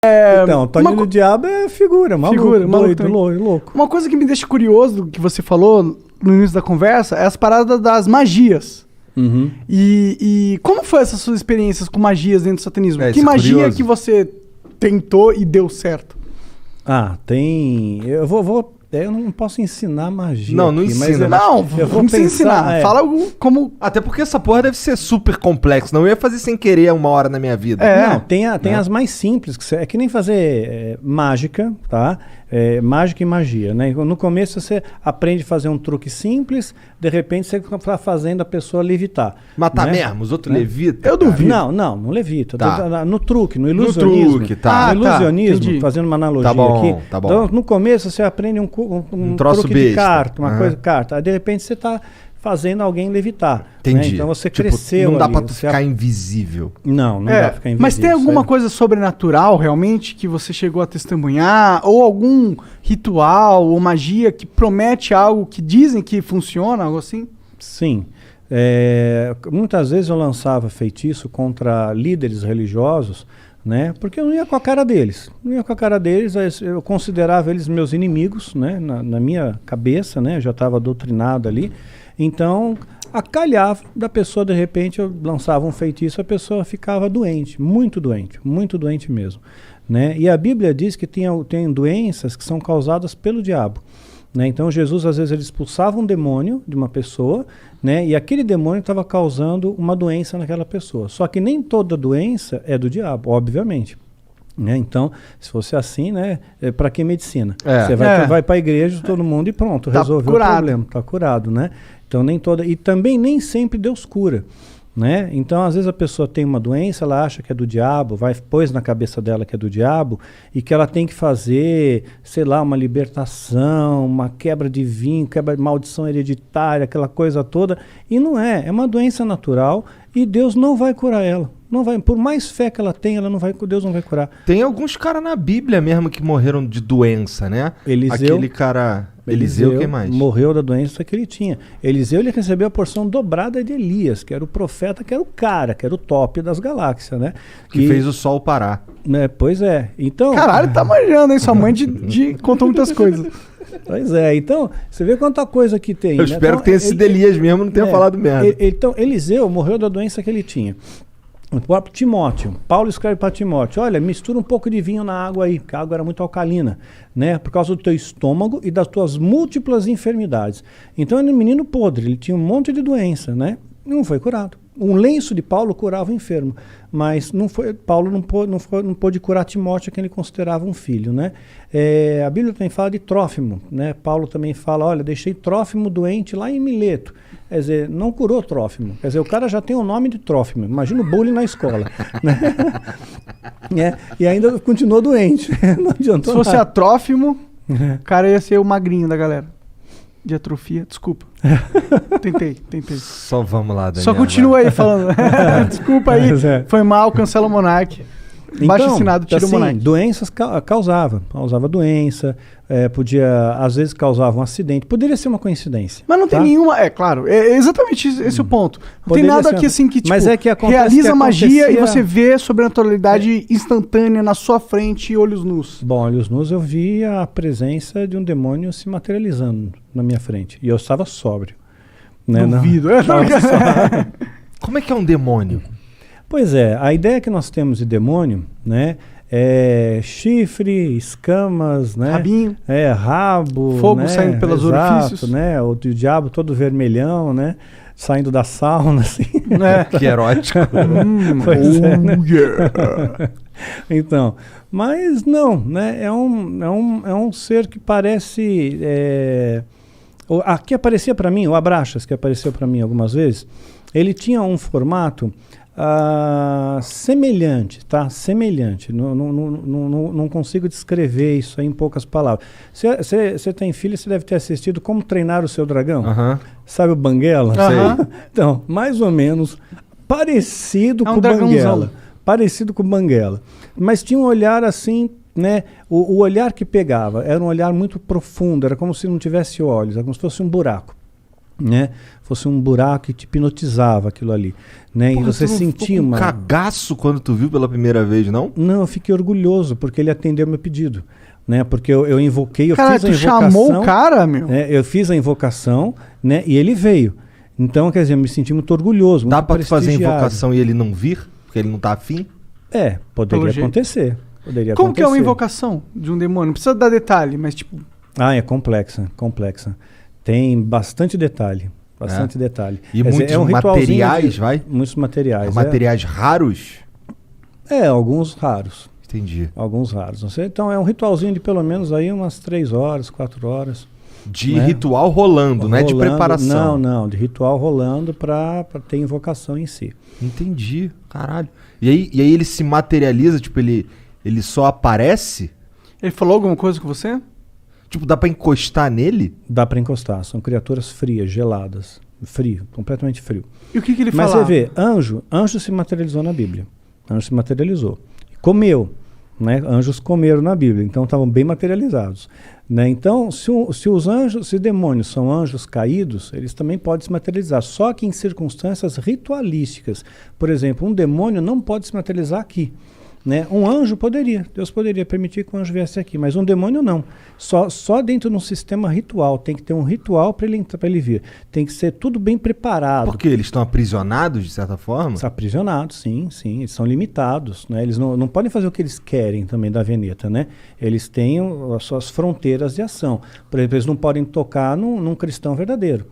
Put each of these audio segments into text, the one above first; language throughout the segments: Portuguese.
Então, Toninho do Diabo é figura, maluco, doido, louco. Uma coisa que me deixa curioso do que você falou no início da conversa é as paradas das magias. Uhum. E como foi essas suas experiências com magias dentro do satanismo? Que magia curioso. que você tentou e deu certo? Tem... Eu não posso ensinar magia. Não aqui, ensina. Eu vou precisa ensinar. Fala como... Até porque essa porra deve ser super complexo. Não ia fazer sem querer uma hora na minha vida. Não, tem as mais simples. É que nem fazer mágica, tá? Mágica e magia, né? No começo você aprende a fazer um truque simples, de repente você está fazendo a pessoa levitar. Matar né? mesmo, os outros levitam. Eu duvido. Não levita. Tá. No truque, no ilusionismo. No truque, tá. No ilusionismo, entendi. fazendo uma analogia Tá bom, aqui. tá bom. Então, no começo você aprende um troço truque besta. de carta, uma coisa de carta. Aí de repente você está fazendo alguém levitar. Entendi. Né? Então você Tipo, cresceu. não dá ali, pra tu ficar invisível. Não dá pra ficar invisível. Mas tem alguma coisa sobrenatural realmente que você chegou a testemunhar? Ou algum ritual ou magia que promete algo que dizem que funciona, algo assim? Sim. Muitas vezes eu lançava feitiço contra líderes religiosos, né? Porque eu não ia com a cara deles. Eu considerava eles meus inimigos, né? Na minha cabeça, né? Eu já estava doutrinado ali. Então, acalhava da pessoa, de repente, eu lançava um feitiço, a pessoa ficava doente muito doente mesmo. Né? E a Bíblia diz que tem doenças que são causadas pelo diabo. Né? Então, Jesus, às vezes, ele expulsava um demônio de uma pessoa, né? E aquele demônio estava causando uma doença naquela pessoa. Só que nem toda doença é do diabo, obviamente. Né? Então, se fosse assim, né? Para que medicina? Você vai para a igreja, todo mundo e pronto, resolveu o problema, está curado, né? Então, e também nem sempre Deus cura. Né? Então, às vezes a pessoa tem uma doença, ela acha que é do diabo, pôs na cabeça dela que é do diabo e que ela tem que fazer, sei lá, uma libertação, uma quebra de vinho, quebra de maldição hereditária, aquela coisa toda. E não é uma doença natural e Deus não vai curar ela. Não vai, por mais fé que ela tenha, Deus não vai curar. Tem alguns caras na Bíblia mesmo que morreram de doença, né? Eliseu, aquele cara... Eliseu, quem mais? Morreu da doença que ele tinha. Eliseu, ele recebeu a porção dobrada de Elias, que era o profeta, que era o cara, que era o top das galáxias, né? Que fez o sol parar. Pois é. Então... Caralho, tá manjando, hein? Sua mãe contou muitas coisas. Pois é. Então, você vê quanta coisa que tem. Eu espero que tenha sido Elias mesmo, não tenha falado merda. Então, Eliseu morreu da doença que ele tinha. O próprio Timóteo, Paulo escreve para Timóteo, olha, mistura um pouco de vinho na água aí, porque a água era muito alcalina, né? Por causa do teu estômago e das tuas múltiplas enfermidades. Então ele era um menino podre, ele tinha um monte de doença, né? Não foi curado. Um lenço de Paulo curava o enfermo, mas Paulo não pôde curar Timóteo, que ele considerava um filho, né? A Bíblia também fala de Trófimo, né? Paulo também fala, olha, deixei Trófimo doente lá em Mileto. Quer dizer, não curou Trófimo. Quer dizer, o cara já tem o nome de Trófimo. Imagina o bullying na escola. Né? E ainda continuou doente. Não adiantou. Se fosse a Trófimo, o cara ia ser o magrinho da galera. De atrofia, desculpa. Tentei. Só vamos lá, Daniel. Só continua aí falando. Desculpa aí, foi mal, cancela o Monark. Baixo assinado, tira o Monark. Doenças causava doença, às vezes causava um acidente, poderia ser uma coincidência. Mas não tem nenhuma, claro, é exatamente esse o ponto. Não Poderia tem nada ser aqui assim que, tipo, mas é que acontece realiza que magia e você vê sobrenaturalidade instantânea na sua frente, olhos nus. Bom, olhos nus eu vi a presença de um demônio se materializando na minha frente, e eu estava sóbrio. Né? Duvido. Como é que é um demônio? Pois é, a ideia que nós temos de demônio, né, é chifre, escamas, né, rabinho, rabo, fogo, né, saindo pelos orifícios, né, o diabo todo vermelhão, né, saindo da sauna, assim. Que erótico. Pois é, né? Então, mas não, né, é um ser que parece, que aparecia para mim, o Abraxas, que apareceu para mim algumas vezes, ele tinha um formato semelhante, tá? Semelhante. Não consigo descrever isso aí em poucas palavras. Você tem filho, você deve ter assistido Como Treinar o Seu Dragão. Sabe o Banguela? Então, mais ou menos parecido com o Banguela. Parecido com o Banguela. Mas tinha um olhar assim, né? O olhar que pegava era um olhar muito profundo, era como se não tivesse olhos, era como se fosse um buraco. né? Fosse um buraco que te hipnotizava aquilo ali, né? Porra, E você tu não sentia ficou com uma... cagaço quando tu viu pela primeira vez, não? Não, eu fiquei orgulhoso, porque ele atendeu meu pedido, né? Porque eu invoquei, eu Cara, fiz a tu invocação... chamou o cara, meu? Eu fiz a invocação, né? E ele veio. Então, quer dizer, eu me senti muito orgulhoso, Dá muito pra tu fazer a prestigiado. invocação e ele não vir? Porque ele não tá afim? Poderia Pelo jeito. acontecer. Poderia Como que é uma acontecer. invocação de um demônio? Não precisa dar detalhe, mas tipo... É complexa. Tem bastante detalhe. Detalhe. E Quer dizer, muitos materiais, vai? Muitos materiais. Materiais raros? Alguns raros. Entendi. Alguns raros. Então é um ritualzinho de pelo menos aí umas 3 horas, 4 horas. De né? ritual rolando, não é de preparação. Não, de ritual rolando pra ter invocação em si. Entendi, caralho. E aí ele se materializa, tipo, ele só aparece? Ele falou alguma coisa com você? Tipo, dá pra encostar nele? Dá pra encostar, são criaturas frias, geladas. Frio, completamente frio. E o que ele Mas falava? você vê, anjo se materializou na Bíblia. Anjo se materializou. Comeu, né? Anjos comeram na Bíblia, então estavam bem materializados. Né? Então, se demônios são anjos caídos, eles também podem se materializar, só que em circunstâncias ritualísticas. Por exemplo, um demônio não pode se materializar aqui. Né? Um anjo poderia, Deus poderia permitir que o anjo viesse aqui, mas um demônio não. Só dentro de um sistema ritual, tem que ter um ritual para ele vir. Tem que ser tudo bem preparado. Porque eles estão aprisionados, de certa forma? Estão aprisionados, sim, eles são limitados. Né? Eles não podem fazer o que eles querem também da Veneta. Né? Eles têm as suas fronteiras de ação. Por exemplo, eles não podem tocar num cristão verdadeiro.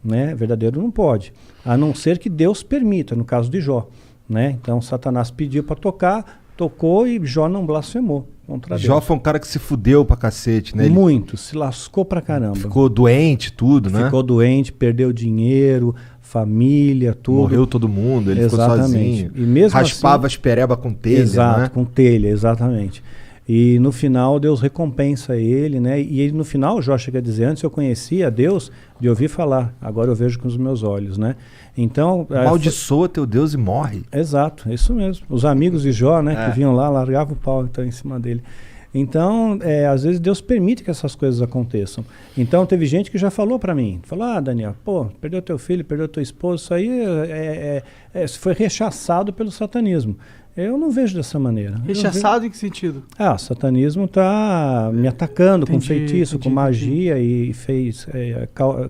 Né? Verdadeiro não pode, a não ser que Deus permita, no caso de Jó. Né? Então Satanás pediu para tocar, tocou e Jó não blasfemou contra Deus. Jó foi um cara que se fudeu pra cacete, né? Muito, se lascou pra caramba. Ficou doente, tudo, né? Ficou doente, perdeu dinheiro, família, tudo. Morreu todo mundo, ele Exatamente. ficou sozinho. E mesmo raspava assim, as pereba com telha, exato, né? com telha, exatamente. E no final Deus recompensa ele, né? E ele, no final, Jó chega a dizer, antes eu conhecia Deus de ouvir falar, agora eu vejo com os meus olhos, né? Então... Amaldiçoa teu Deus e morre. Exato, é isso mesmo. Os amigos de Jó, né, que vinham lá, largavam o pau então, em cima dele. Então, às vezes Deus permite que essas coisas aconteçam. Então, teve gente que já falou para mim, falou, Daniel, perdeu teu filho, perdeu teu esposo, isso aí foi rechaçado pelo satanismo. Eu não vejo dessa maneira. Rechaçado em que sentido? O satanismo está me atacando com feitiço, com magia e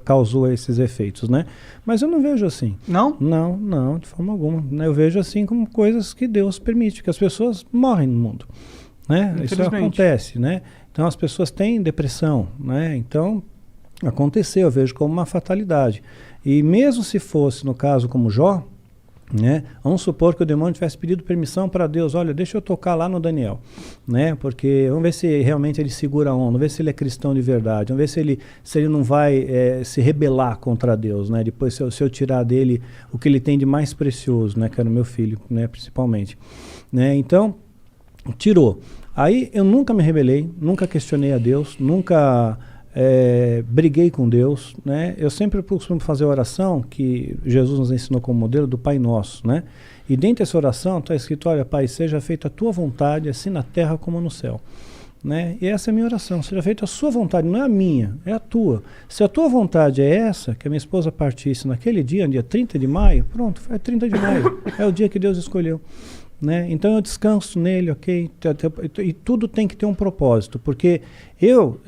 causou esses efeitos, né? Mas eu não vejo assim. Não? Não, de forma alguma. Eu vejo assim como coisas que Deus permite, que as pessoas morrem no mundo. Né? Isso acontece, né? Então as pessoas têm depressão, né? Então aconteceu, eu vejo como uma fatalidade. E mesmo se fosse no caso como Jó, né? Vamos supor que o demônio tivesse pedido permissão para Deus, olha, deixa eu tocar lá no Daniel, né? Porque vamos ver se realmente ele segura a onda, vamos ver se ele é cristão de verdade, vamos ver se ele não vai se rebelar contra Deus, né? Depois se eu tirar dele o que ele tem de mais precioso, né? Que era o meu filho, né? Principalmente, né? Então tirou. Aí eu nunca me rebelei, nunca questionei a Deus, nunca briguei com Deus, né? Eu sempre costumo fazer a oração que Jesus nos ensinou como modelo do Pai Nosso, né? E dentro dessa oração está escrito, olha, Pai, seja feita a tua vontade, assim na terra como no céu. Né? E essa é a minha oração, seja feita a sua vontade, não é a minha, é a tua. Se a tua vontade é essa, que a minha esposa partisse naquele dia 30 de maio, pronto, é 30 de maio, é o dia que Deus escolheu. Né? Então eu descanso nele, ok? E tudo tem que ter um propósito, porque eu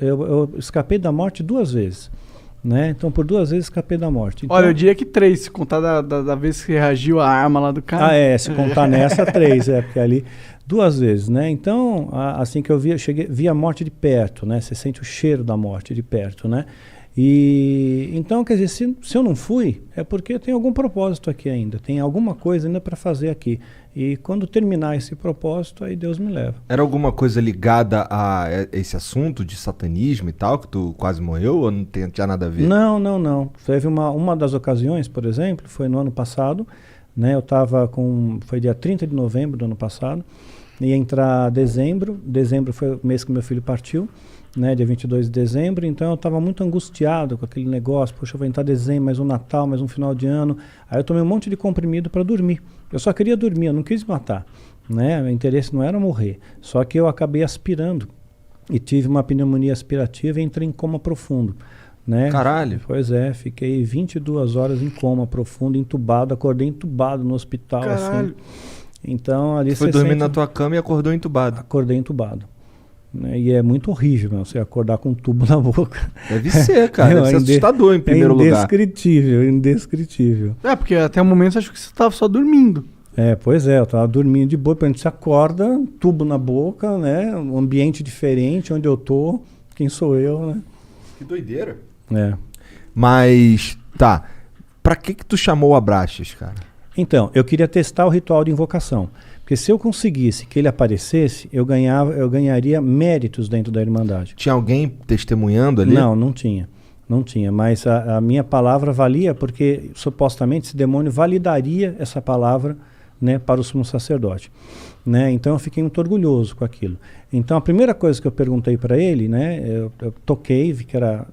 escapei da morte 2 vezes. Né? Então por 2 vezes escapei da morte. Então, olha, eu diria que 3, se contar da vez que reagiu a arma lá do cara. Se contar nessa 3, porque ali 2 vezes, né? Então, assim que eu vi a morte de perto, né? Você sente o cheiro da morte de perto, né? E então, quer dizer, se eu não fui, é porque tem algum propósito aqui ainda, tem alguma coisa ainda para fazer aqui. E quando terminar esse propósito, aí Deus me leva. Era alguma coisa ligada a esse assunto de satanismo e tal, que tu quase morreu, ou não tinha nada a ver? Não. Teve uma das ocasiões, por exemplo, foi no ano passado, né? Foi dia 30 de novembro do ano passado, ia entrar dezembro foi o mês que meu filho partiu, né, dia 22 de dezembro, então eu estava muito angustiado com aquele negócio, poxa, vai entrar dezembro, mais um Natal, mais um final de ano, aí eu tomei um monte de comprimido para dormir, eu só queria dormir, eu não quis matar, né, meu interesse não era morrer, só que eu acabei aspirando e tive uma pneumonia aspirativa e entrei em coma profundo, né? Caralho. Pois é, fiquei 22 horas em coma profundo, entubado, acordei entubado no hospital, Caralho. assim. Então, ali Foi você dormir sente... na tua cama e acordou entubado. Acordei entubado. Né? E é muito horrível, meu, você acordar com um tubo na boca. Deve ser, cara. Deve ser assustador em primeiro lugar. Indescritível, indescritível. Porque até o momento acho que você tava só dormindo. Pois é, eu tava dormindo de boa, você acorda, tubo na boca, né? Um ambiente diferente, onde eu tô, quem sou eu, né? Que doideira. É. Mas, tá. Pra que tu chamou o Abraxas, cara? Então, eu queria testar o ritual de invocação. Porque se eu conseguisse que ele aparecesse, eu ganharia méritos dentro da Irmandade. Tinha alguém testemunhando ali? Não, não tinha. Não tinha, mas a minha palavra valia porque, supostamente, esse demônio validaria essa palavra, né, para o sumo sacerdote. Né? Então eu fiquei muito orgulhoso com aquilo. Então a primeira coisa que eu perguntei para ele, né, eu toquei, vi para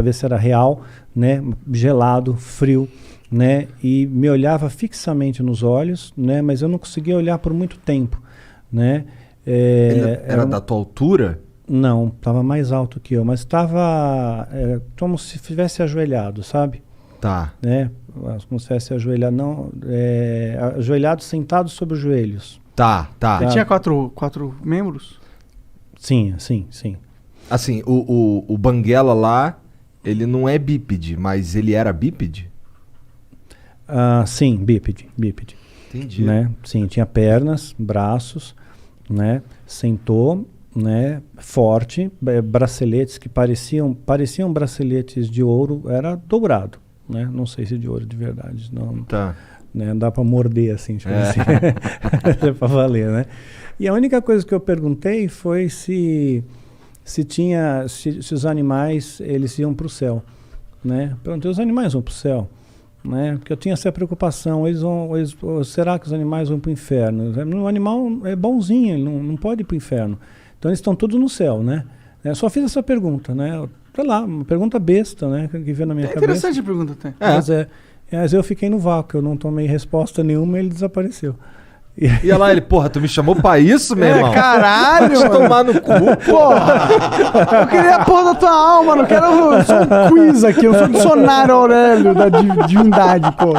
ver se era real, né, gelado, frio, né, e me olhava fixamente nos olhos, né, mas eu não conseguia olhar por muito tempo, né. Ele era da tua altura? Não, estava mais alto que eu, mas estava como se estivesse ajoelhado, sabe? Tá. Né? Como se estivesse ajoelhado, não, ajoelhado, sentado sobre os joelhos. Tá. Ele tinha quatro membros? Sim. Assim, o Banguela lá, ele não é bípede, mas ele era bípede? Sim, bípede. Entendi. Né? Sim, tinha pernas, braços, né? Sentou, né? Forte, braceletes que pareciam braceletes de ouro, era dourado, né? Não sei se de ouro de verdade, não. Tá. Né? Dá para morder assim, tipo assim. É para valer, né? E a única coisa que eu perguntei foi se os animais eles iam para o céu, né? Perguntei, os animais vão para o céu, né? Porque eu tinha essa preocupação, será que os animais vão para o inferno? O animal é bonzinho, ele não pode ir para o inferno. Então eles estão todos no céu, né? Eu só fiz essa pergunta, né? Sei lá, uma pergunta besta, né? Que veio na minha cabeça. Interessante a pergunta até. Mas eu fiquei no vácuo, eu não tomei resposta nenhuma e ele desapareceu. E olha lá, ele, porra, tu me chamou pra isso, meu irmão? Caralho! Vai tomar no cu, porra! Eu queria a porra da tua alma, não quero só um quiz aqui, eu sou o dicionário Aurélio da divindade, porra.